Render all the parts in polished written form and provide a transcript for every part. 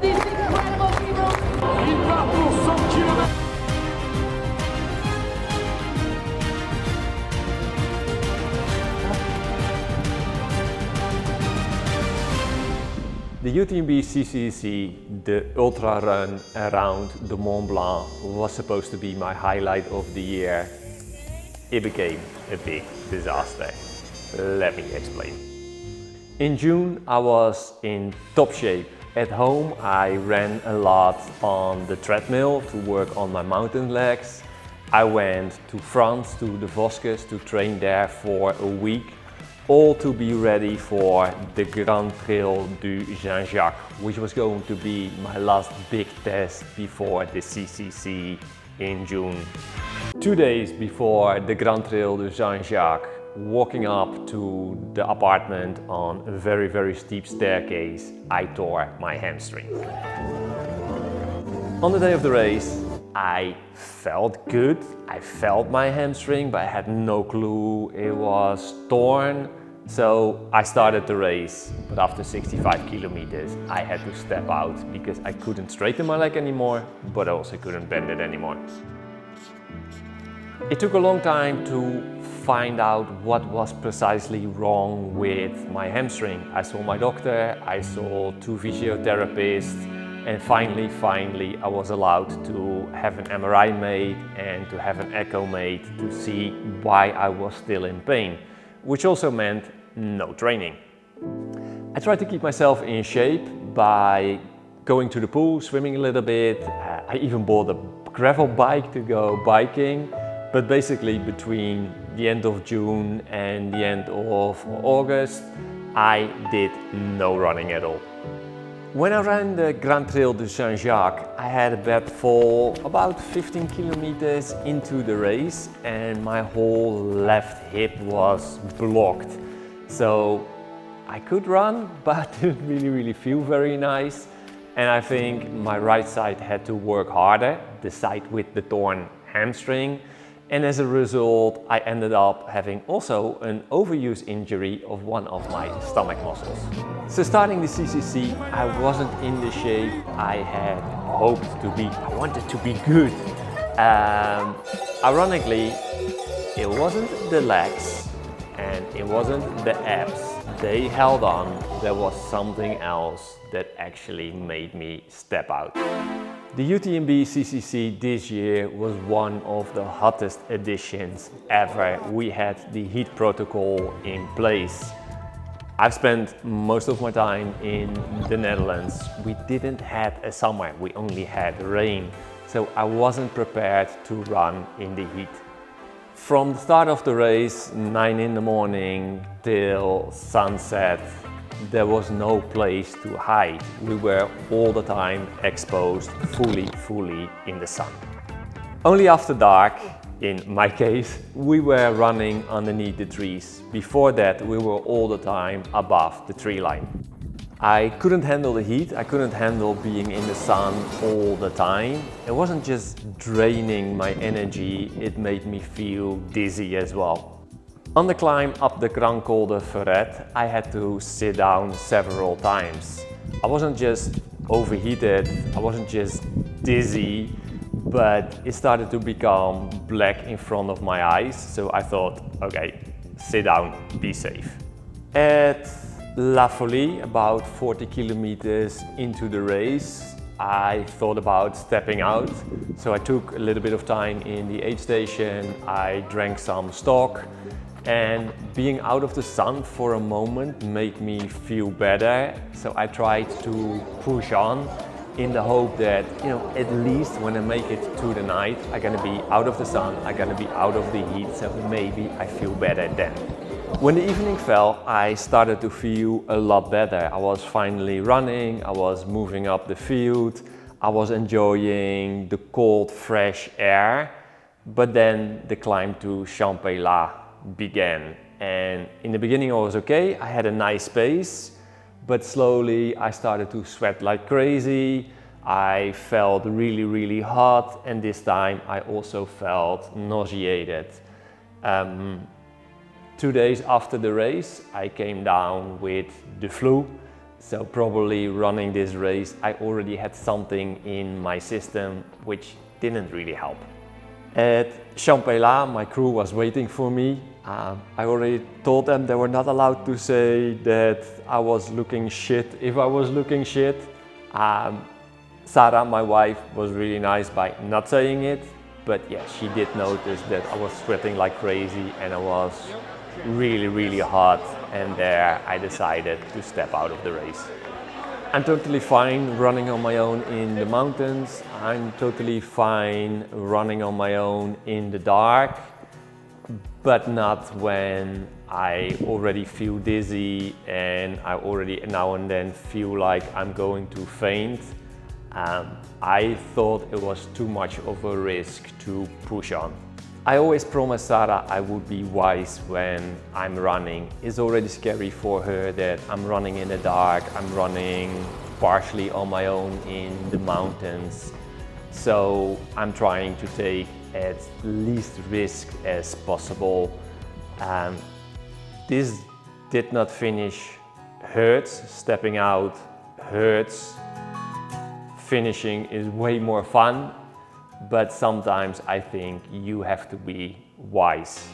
These incredible people. Il part pour 100 km. The UTMB CCC, the ultra run around the Mont Blanc, was supposed to be my highlight of the year. It became a big disaster. Let me explain. In June, I was in top shape. At home, I ran a lot on the treadmill to work on my mountain legs. I went to France, to the Vosges, to train there for a week, all to be ready for the Grand Trail du Saint-Jacques, which was going to be my last big test before the CCC in June. 2 days before the Grand Trail du Saint-Jacques, walking up to the apartment on a very steep staircase, I tore my hamstring. On the day of the race, I felt good. I felt my hamstring, but I had no clue it was torn. So I started the race, but after 65 kilometers, I had to step out because I couldn't straighten my leg anymore, but I also couldn't bend it anymore. It took a long time to find out what was precisely wrong with my hamstring. I saw my doctor, I saw 2 physiotherapists, and finally I was allowed to have an MRI made and to have an echo made to see why I was still in pain, which also meant no training. I tried to keep myself in shape by going to the pool, swimming a little bit. I even bought a gravel bike to go biking. But basically between the end of June and the end of August, I did no running at all. When I ran the Grand Trail du Saint-Jacques, I had a bad fall about 15 kilometers into the race and my whole left hip was blocked. So I could run, but didn't really feel very nice. And I think my right side had to work harder, the side with the torn hamstring. And as a result, I ended up having also an overuse injury of one of my stomach muscles. So starting the CCC, I wasn't in the shape I had hoped to be. I wanted to be good. Ironically, it wasn't the legs and it wasn't the abs. They held on. There was something else that actually made me step out. The UTMB CCC this year was one of the hottest editions ever. We had the heat protocol in place. I've spent most of my time in the Netherlands. We didn't have a summer, we only had rain. So I wasn't prepared to run in the heat. From the start of the race, 9 in the morning till sunset, there was no place to hide. We were all the time exposed, fully in the sun. Only after dark, in my case, we were running underneath the trees. Before that, we were all the time above the tree line. I couldn't handle the heat, I couldn't handle being in the sun all the time. It wasn't just draining my energy, it made me feel dizzy as well. On the climb up the Grand Col de Ferret, I had to sit down several times. I wasn't just overheated, I wasn't just dizzy, but it started to become black in front of my eyes. So I thought, okay, sit down, be safe. At La Folie, about 40 kilometers into the race, I thought about stepping out. So I took a little bit of time in the aid station, I drank some stock. And being out of the sun for a moment made me feel better. So I tried to push on in the hope that, at least when I make it to the night, I'm gonna be out of the sun, I'm gonna be out of the heat, so maybe I feel better then. When the evening fell, I started to feel a lot better. I was finally running, I was moving up the field, I was enjoying the cold, fresh air. But then the climb to Champex-Lac began, and in the beginning I was okay, I had a nice pace, but slowly I started to sweat like crazy. I felt really hot, and this time I also felt nauseated. 2 days after the race I came down with the flu, So probably running this race, I already had something in my system which didn't really help. At Champex-Lac, my crew was waiting for me. I already told them they were not allowed to say that I was looking shit if I was looking shit. Sarah, my wife, was really nice by not saying it, but yeah, she did notice that I was sweating like crazy and I was really hot, and there I decided to step out of the race. I'm totally fine running on my own in the mountains. I'm totally fine running on my own in the dark, but not when I already feel dizzy and I already now and then feel like I'm going to faint. I thought it was too much of a risk to push on. I always promised Sarah I would be wise when I'm running. It's already scary for her that I'm running in the dark, I'm running partially on my own in the mountains. So I'm trying to take as least risk as possible. This did not finish. Hurts, stepping out hurts. Finishing is way more fun. But sometimes I think you have to be wise.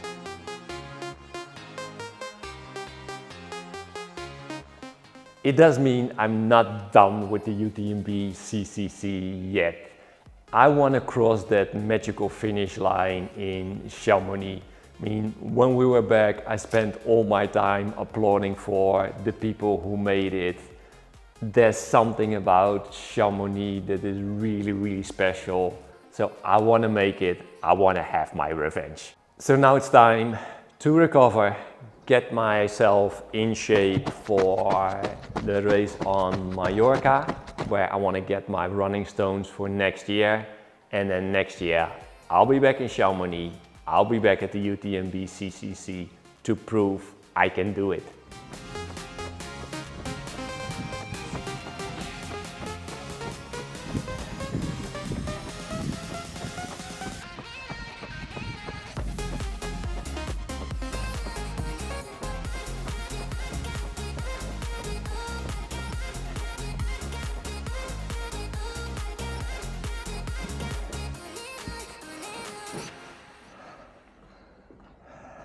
It does mean I'm not done with the UTMB CCC yet. I want to cross that magical finish line in Chamonix. I mean, when we were back, I spent all my time applauding for the people who made it. There's something about Chamonix that is really special. So I want to make it, I want to have my revenge. So now it's time to recover, get myself in shape for the race on Mallorca, where I want to get my running stones for next year. And then next year, I'll be back in Chamonix, I'll be back at the UTMB CCC to prove I can do it.